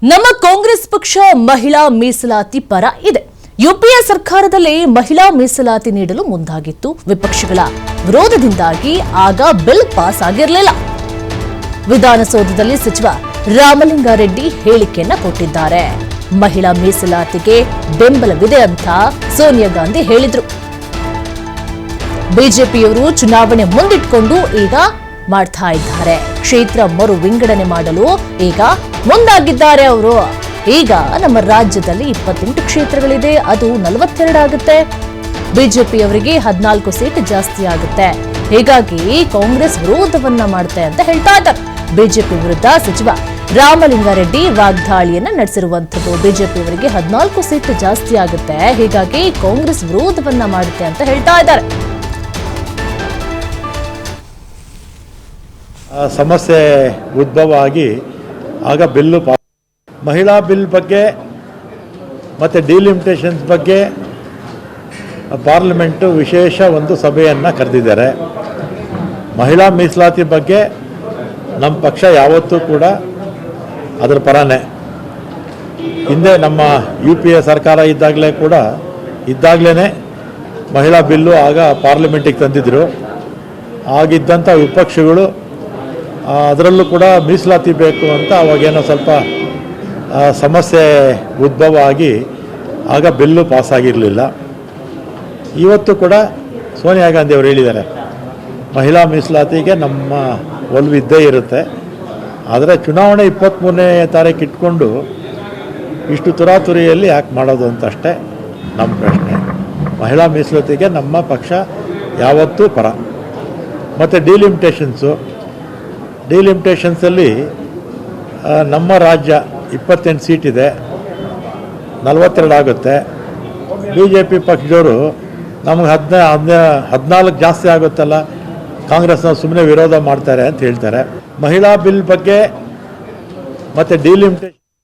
ನಮ್ಮ ಕಾಂಗ್ರೆಸ್ ಪಕ್ಷ ಮಹಿಳಾ ಮೀಸಲಾತಿ ಪರ ಇದೆ. ಯುಪಿಎ ಸರ್ಕಾರದಲ್ಲಿ ಮಹಿಳಾ ಮೀಸಲಾತಿ ನೀಡಲು ಮುಂದಾಗಿತ್ತು. ವಿಪಕ್ಷಗಳ ವಿರೋಧದಿಂದಾಗಿ ಆಗ ಬಿಲ್ ಪಾಸ್ ಆಗಿರಲಿಲ್ಲ. ವಿಧಾನಸೌಧದಲ್ಲಿ ಸಚಿವ ರಾಮಲಿಂಗಾರೆಡ್ಡಿ ಹೇಳಿಕೆಯನ್ನ ಕೊಟ್ಟಿದ್ದಾರೆ. ಮಹಿಳಾ ಮೀಸಲಾತಿಗೆ ಬೆಂಬಲವಿದೆ ಅಂತ ಸೋನಿಯಾ ಗಾಂಧಿ ಹೇಳಿದ್ರು. ಬಿಜೆಪಿಯವರು ಚುನಾವಣೆ ಮುಂದಿಟ್ಕೊಂಡು ಈಗ ಮಾಡ್ತಾ ಇದ್ದಾರೆ. ಕ್ಷೇತ್ರ ಮರು ವಿಂಗಡಣೆ ಮಾಡಲು ಈಗ ಮುಂದಾಗಿದ್ದಾರೆ ಅವರು. ಈಗ ನಮ್ಮ ರಾಜ್ಯದಲ್ಲಿ 28 ಕ್ಷೇತ್ರಗಳಿದೆ, ಅದು 42 ಆಗುತ್ತೆ. ಬಿಜೆಪಿಯವರಿಗೆ 14 ಸೀಟ್ ಜಾಸ್ತಿ ಆಗುತ್ತೆ. ಹೀಗಾಗಿ ಕಾಂಗ್ರೆಸ್ ವಿರೋಧವನ್ನ ಮಾಡುತ್ತೆ ಅಂತ ಹೇಳ್ತಾ ಇದ್ದಾರೆ. ಬಿಜೆಪಿ ವಿರುದ್ಧ ಸಚಿವ ರಾಮಲಿಂಗಾರೆಡ್ಡಿ ವಾಗ್ದಾಳಿಯನ್ನ ನಡೆಸಿರುವಂತದ್ದು. ಬಿಜೆಪಿಯವರಿಗೆ 14 ಸೀಟ್ ಜಾಸ್ತಿ ಆಗುತ್ತೆ, ಹೀಗಾಗಿ ಕಾಂಗ್ರೆಸ್ ವಿರೋಧವನ್ನ ಮಾಡುತ್ತೆ ಅಂತ ಹೇಳ್ತಾ ಇದ್ದಾರೆ. ಸಮಸ್ಯೆ ಉದ್ಭವ ಆಗಿ ಆಗ ಬಿಲ್ಲು ಮಹಿಳಾ ಬಿಲ್ ಬಗ್ಗೆ ಮತ್ತು ಡಿಲಿಮಿಟೇಷನ್ಸ್ ಬಗ್ಗೆ ಪಾರ್ಲಿಮೆಂಟು ವಿಶೇಷ ಒಂದು ಸಭೆಯನ್ನು ಕರೆದಿದ್ದಾರೆ. ಮಹಿಳಾ ಮೀಸಲಾತಿ ಬಗ್ಗೆ ನಮ್ಮ ಪಕ್ಷ ಯಾವತ್ತೂ ಕೂಡ ಅದರ ಪರನೇ. ಹಿಂದೆ ನಮ್ಮ UPA ಸರ್ಕಾರ ಇದ್ದಾಗಲೇ ಮಹಿಳಾ ಬಿಲ್ಲು ಆಗ ಪಾರ್ಲಿಮೆಂಟಿಗೆ ತಂದಿದ್ದರು. ಆಗಿದ್ದಂಥ ವಿಪಕ್ಷಗಳು ಅದರಲ್ಲೂ ಕೂಡ ಮೀಸಲಾತಿ ಬೇಕು ಅಂತ ಅವಾಗೇನೋ ಸ್ವಲ್ಪ ಸಮಸ್ಯೆ ಉದ್ಭವ ಆಗಿ ಆಗ ಬಿಲ್ಲು ಪಾಸಾಗಿರಲಿಲ್ಲ. ಇವತ್ತು ಕೂಡ ಸೋನಿಯಾ ಗಾಂಧಿ ಅವರು ಹೇಳಿದ್ದಾರೆ, ಮಹಿಳಾ ಮೀಸಲಾತಿಗೆ ನಮ್ಮ ಒಲವಿದ್ದೇ ಇರುತ್ತೆ. ಆದರೆ ಚುನಾವಣೆ 23ನೇ ತಾರೀಕು ಇಟ್ಕೊಂಡು ಇಷ್ಟು ತುರಾತುರಿಯಲ್ಲಿ ಯಾಕೆ ಮಾಡೋದು ಅಂತ ಅಷ್ಟೇ ನಮ್ಮ ಪ್ರಶ್ನೆ. ಮಹಿಳಾ ಮೀಸಲಾತಿಗೆ ನಮ್ಮ ಪಕ್ಷ ಯಾವತ್ತೂ ಪರ. ಮತ್ತು ಡಿಲಿಮಿಟೇಷನ್ಸಲ್ಲಿ ನಮ್ಮ ರಾಜ್ಯ 28 ಸೀಟ್ ಇದೆ, 42 ಆಗುತ್ತೆ. BJP ಪಕ್ಷದವರು ನಮಗೆ 14 ಜಾಸ್ತಿ ಆಗುತ್ತಲ್ಲ, ಕಾಂಗ್ರೆಸ್ನವ್ರು ಸುಮ್ಮನೆ ವಿರೋಧ ಮಾಡ್ತಾರೆ ಅಂತ ಹೇಳ್ತಾರೆ. ಮಹಿಳಾ ಬಿಲ್ ಬಗ್ಗೆ ಮತ್ತು ಡಿಲಿಮಿಟೇಷನ್